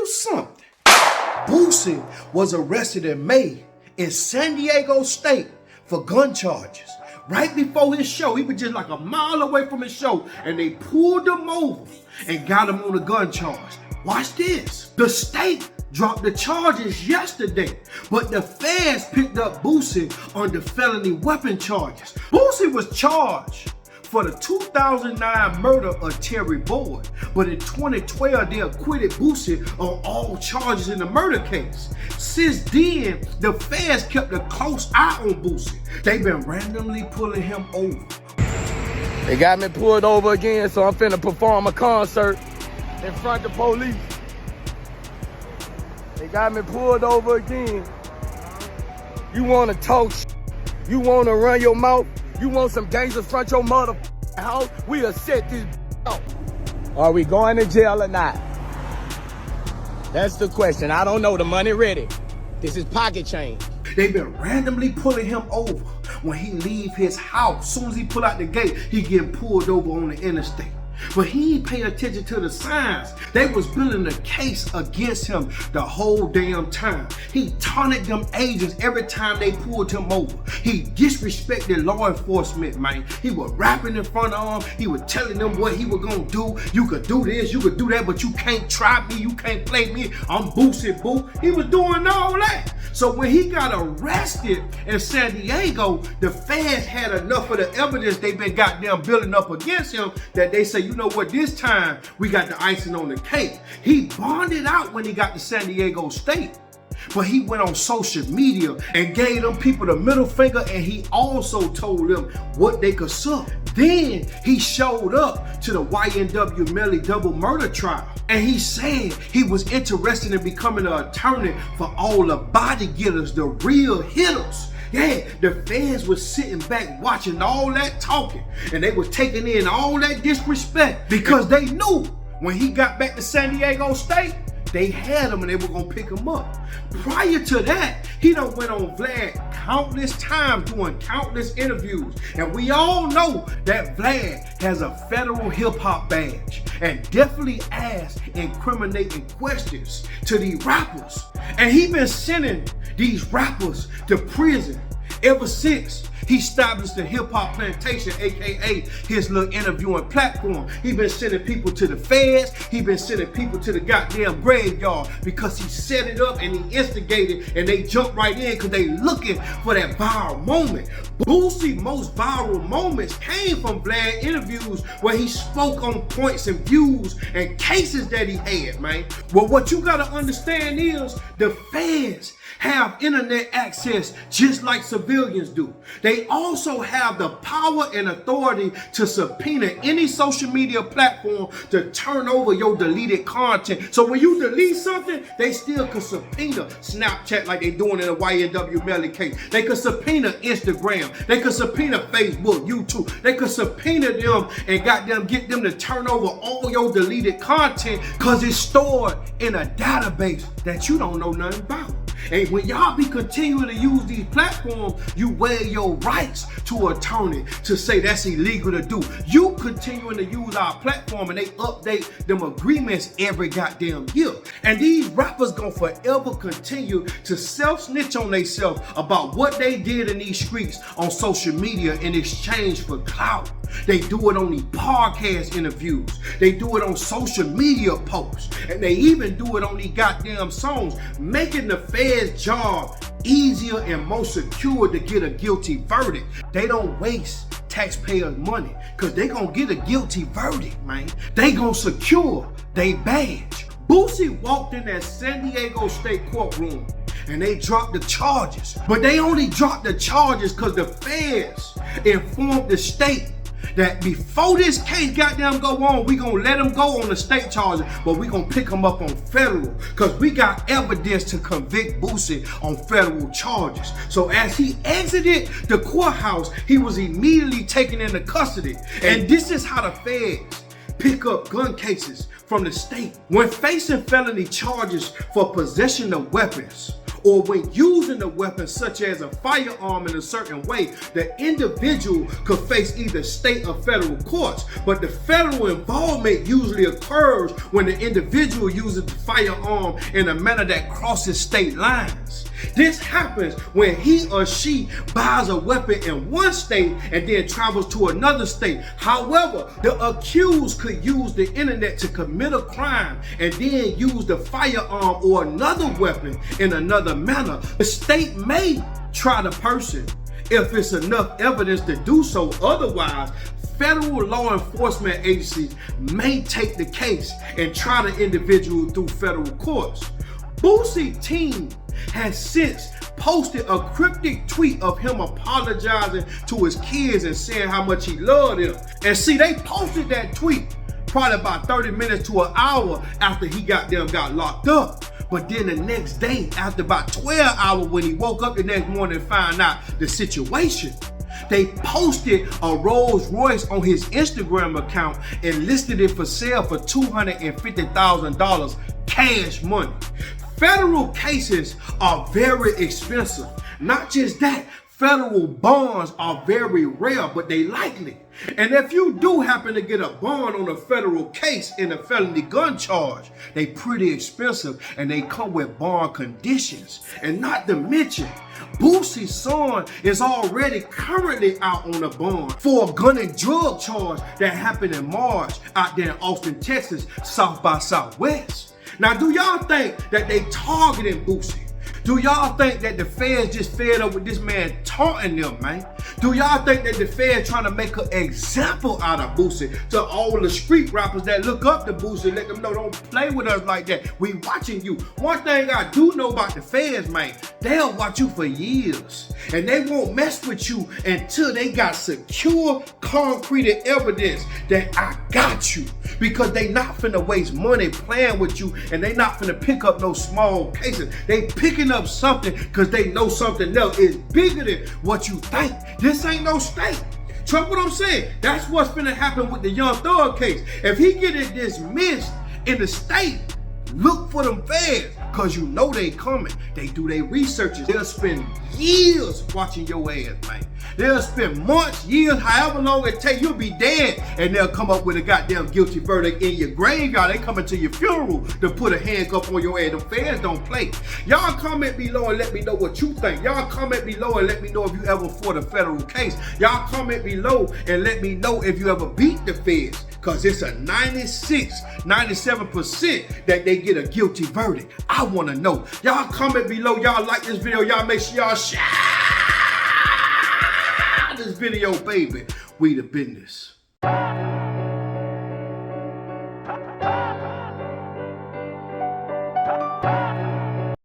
something. Boosie was arrested in May in San Diego State for gun charges. Right before his show, he was just like a mile away from his show, and they pulled him over and got him on a gun charge. Watch this. The state dropped the charges yesterday, but the feds picked up Boosie under felony weapon charges. Boosie was charged for the 2009 murder of Terry Boyd, but in 2012 they acquitted Boosie on all charges in the murder case. Since then, the feds kept a close eye on Boosie. They've been randomly pulling him over. They got me pulled over again, so I'm finna perform a concert in front of the police. They got me pulled over again. You wanna talk shit? You wanna run your mouth? You want some gangsters front your mother house? We'll set this out. Are we going to jail or not? That's the question. I don't know. The money ready. This is pocket change. They've been randomly pulling him over when he leave his house. As soon as he pull out the gate, he getting pulled over on the interstate. But he ain't pay attention to the signs. They was building a case against him the whole damn time. He taunted them agents every time they pulled him over. He disrespected law enforcement, man. He was rapping in front of them. He was telling them what he was gonna do. You could do this, you could do that, but you can't try me, you can't play me. I'm Boosie, boo. He was doing all that. So when he got arrested in San Diego, the feds had enough of the evidence they've been goddamn building up against him that they say, you know what, this time we got the icing on the cake. He bonded out when he got to San Diego State. But he went on social media and gave them people the middle finger, and he also told them what they could suck. Then he showed up to the YNW Melly double murder trial, and he said he was interested in becoming an attorney for all the body getters, the real hitters. Yeah, the feds was sitting back watching all that talking, and they was taking in all that disrespect because they knew when he got back to San Diego State, they had him and they were gonna pick him up. Prior to that, he done went on Vlad countless times doing countless interviews. And we all know that Vlad has a federal hip hop badge and definitely asked incriminating questions to these rappers. And he been sending these rappers to prison ever since he established the Hip Hop Plantation, aka his little interviewing platform. He been sending people to the feds, he been sending people to the goddamn graveyard because he set it up and he instigated, and they jump right in because they looking for that viral moment. Boosie's most viral moments came from Vlad interviews where he spoke on points and views and cases that he had, man. Well, what you gotta understand is the feds have internet access just like civilians do. They also have the power and authority to subpoena any social media platform to turn over your deleted content. So when you delete something, they still can subpoena Snapchat like they doing in the YNW Melly case. They could subpoena Instagram. They could subpoena Facebook, YouTube. They could subpoena them and goddamn get them to turn over all your deleted content because it's stored in a database that you don't know nothing about. And when y'all be continuing to use these platforms, you weigh your rights to attorney to say that's illegal to do. You continuing to use our platform and they update them agreements every goddamn year. And these rappers gonna forever continue to self-snitch on themselves about what they did in these streets on social media in exchange for clout. They do it on these podcast interviews. They do it on social media posts. And they even do it on these goddamn songs, making the Fed's job easier and more secure to get a guilty verdict. They don't waste taxpayers' money because they gonna get a guilty verdict, man. They gonna secure their badge. Boosie walked in that San Diego State courtroom and they dropped the charges. But they only dropped the charges because the feds informed the state that before this case goddamn go on, we gonna let him go on the state charges, but we gonna pick him up on federal because we got evidence to convict Boosie on federal charges. So as he exited the courthouse, he was immediately taken into custody. And this is how the feds pick up gun cases from the state. When facing felony charges for possession of weapons or when using a weapon such as a firearm in a certain way, the individual could face either state or federal courts. But the federal involvement usually occurs when the individual uses the firearm in a manner that crosses state lines. This happens when he or she buys a weapon in one state and then travels to another state. However, the accused could use the internet to commit a crime and then use the firearm or another weapon in another manner. The state may try the person if it's enough evidence to do so. Otherwise, federal law enforcement agencies may take the case and try the individual through federal courts. Boosie team has since posted a cryptic tweet of him apologizing to his kids and saying how much he loved them. And see, they posted that tweet probably about 30 minutes to an hour after he got locked up. But then the next day, after about 12 hours, when he woke up the next morning and found out the situation, they posted a Rolls Royce on his Instagram account and listed it for sale for $250,000 cash money. Federal cases are very expensive. Not just that, federal bonds are very rare, but they likely. And if you do happen to get a bond on a federal case in a felony gun charge, they pretty expensive and they come with bond conditions. And not to mention, Boosie's son is already currently out on a bond for a gun and drug charge that happened in March out there in Austin, Texas, South by Southwest. Now, do y'all think that they targeting Boosie? Do y'all think that the feds just fed up with this man taunting them, man? Do y'all think that the feds trying to make an example out of Boosie to all the street rappers that look up to Boosie, let them know don't play with us like that? We watching you. One thing I do know about the feds, man, they'll watch you for years. And they won't mess with you until they got secure, concrete evidence that I got you. Because they not finna waste money playing with you, and they not finna pick up no small cases. They picking up something because they know something else is bigger than what you think. This ain't no state. Trust what I'm saying? That's what's finna happen with the Young Thug case. If he get it dismissed in the state, look for them feds, because you know they coming. They do their researches. They'll spend years watching your ass, man. They'll spend months, years, however long it take. You'll be dead, and they'll come up with a goddamn guilty verdict in your graveyard. They coming to your funeral to put a handcuff on your ass. The feds don't play. Y'all comment below and let me know what you think. Y'all comment below and let me know if you ever fought a federal case. Y'all comment below and let me know if you ever beat the feds. Because it's a 97% that they get a guilty verdict. I want to know. Y'all comment below. Y'all like this video. Y'all make sure y'all share this video, baby. We the business.